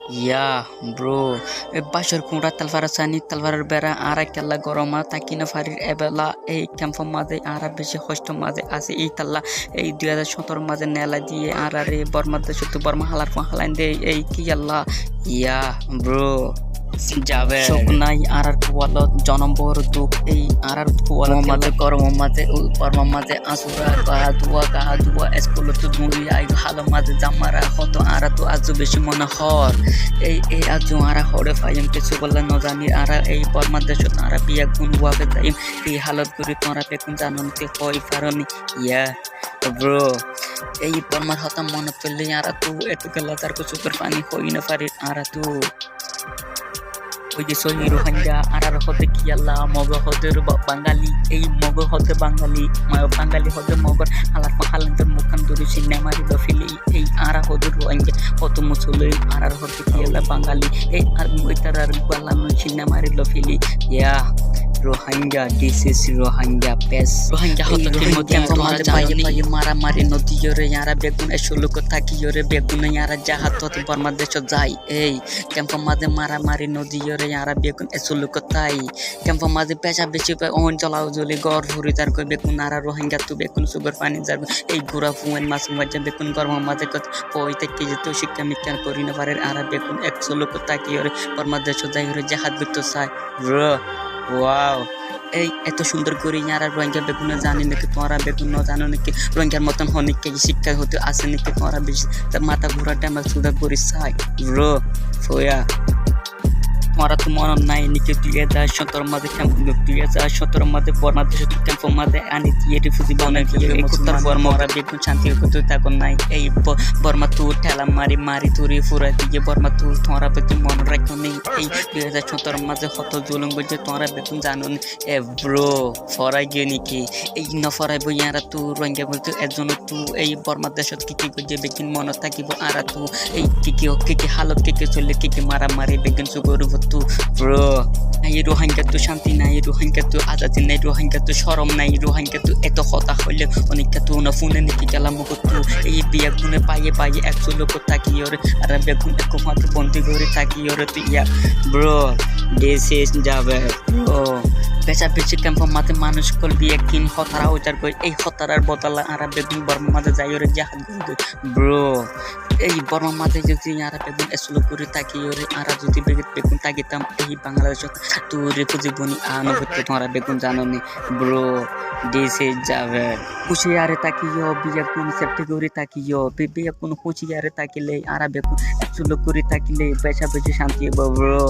Yeah, bro. Bashar kunda talvara sani talvarar bera ara kella goroma takina farir ebela এই camp মাঝে আরা বেশি কষ্ট মাঝে আছে এই তাল্লা এই 2017 মাঝে নেলা দিয়ে আরারে বর্মাতে শুধু বর্মা হালার হালাইন দে এই কি আল্লাহ ইয়া ব্রো যাবে শুকনাই আরার কুয়ালত জনম্বর দুঃখ এই আরার কুয়ালত মাঝে গরম মাঝে বর্মা মাঝে আসুরা কাহা দুয়া স্কুল তো দুই আই হালো মাঝে জামারা হত আরা তো আজও বেশি মনে হর এই আজও আরা হরে ফাইম কিছু বললে ন জানি আরা এই বর্মা দেশ আরা বিয়া গুণ ওয়াবে যাইম এই হালত করি তোরা পেকুন জানুন তে হই পারনি ইয়া ব্রো এই বর্মার হতা মনে পড়লে আরা তো এত গেলা তার চোখের পানি হই না পারি আরা তো ওই যে সহি রোহিঙ্গা আরার হতে কি আল্লাহ মগ হতে বাঙালি এই মগ হতে বাঙালি হতে মগর হালান্তের মুখান দূরে সিনেমারি দফিলি এই আরা হতে রোহিঙ্গা হত মুসলিম আরার হতে কি আল্লাহ বাঙালি এই আর মইতারার বালানো সিনেমারি দফিলি ইয়া রোহিঙ্গা দিস ইজ রোহিঙ্গা পেস রোহিঙ্গা হতে তোমরা পাইয়ে মারামারি নদীরে ইয়ারা বেগুন এসুলুক থাকিরে বেগুন ইয়ারা জাহাত হতে বর্মা দেশ যাই এই ক্যাম্প মাঝে মারামারি নদীরে ইয়ারা বেগুন এসুলুক তাই ক্যাম্প মাঝে পেশা বেশি অন চলাও জলি গড় ফুরি তার কই বেগুন আরা রোহিঙ্গা তু বেগুন সুগর পানি যাবে এই গুড়া ফুয়েন মাছ মাঝে বেগুন গরম মাঝে কত পইতে কি যে তো শিক্ষা মিক্ষা করি না পারে আরা বেগুন এসুলুক থাকিরে বর্মা দেশ যাইরে জাহাত বিতো চাই ব্রো ওয়াও এই এত সুন্দর করে ইয়ারা রোহিঙ্গা বেগুন জানি নাকি তোমরা বেগুন জানো নাকি রোহিঙ্গার মতন অনেককে শিক্ষা হতে আসে নাকি তোমরা বেশি তার মাথা ঘোরা টাইম সুদা করি চাই ব্রো ফোয়া তোমরা তো মনে নাই নাকি 2017 মাঝে ক্যাম্প 2017 মাঝে বর্মা দেশ ক্যাম্প মাঝে আনি দিয়ে রিফিউজি বানাই দিয়ে উত্তর বর্মা ওরা বেগুন শান্তি করতে থাকুন নাই এই বর্মা তু ঠেলা মারি তুরি ফুরা দিয়ে বর্মা তু তোমরা বেগুন মনে রাখো নেই এই 2017 মাঝে কত জুলুম বলছে তোমরা বেগুন জানো এ ব্রো ফরাই গিয়ে নাকি এই না ফরাই বই আর তু রোহিঙ্গা বলতে একজন তু এই বর্মা দেশত কি কি করছে বেগুন মনে থাকিব আর তু এই কি হালত কি চললে কি মারামারি বেগুন সুগরু তু ব্রো এই রোহিঙ্গা তো শান্তি নাই রোহিঙ্গা তো আজাদি নাই রোহিঙ্গা তো শরম নাই রোহিঙ্গা তো এত কথা হইলে অনেকটা তো না ফোনে নাকি গেলাম তু এই বিয়া গুনে পাইয়ে 100 লোক থাকি ওরে আর বেগুন এক মাত্র বন্দি করে থাকি ওরে তুই ইয়া ব্রো দিস ইজ যাবে ব্রো পেশা পেছি ক্যাম্প মাঝে মানুষ করবি একদিন হতারা ওইটার কই এই হতারার বদলা আর বেগুন বর্মা মাঝে যাই ওরে জাহাজ ব্রো এই বর্মা মাঝে যদি আর বেগুন এসলো করে থাকি ওরে আর যদি বেগুন তাকিতাম এই বাংলাদেশত তুই রিফিউজি বনি আনুভূতি তোমরা বেগুন জানো নি ব্রো দিস ইজ যাবে হুশিয়ারে তাকিও বিয়া কোন সেফটি করে তাকিও বিয়া কোন হুশিয়ারে তাকিলে আর বেগুন এসলো করে তাকিলে পেশা পেছি শান্তি ব্রো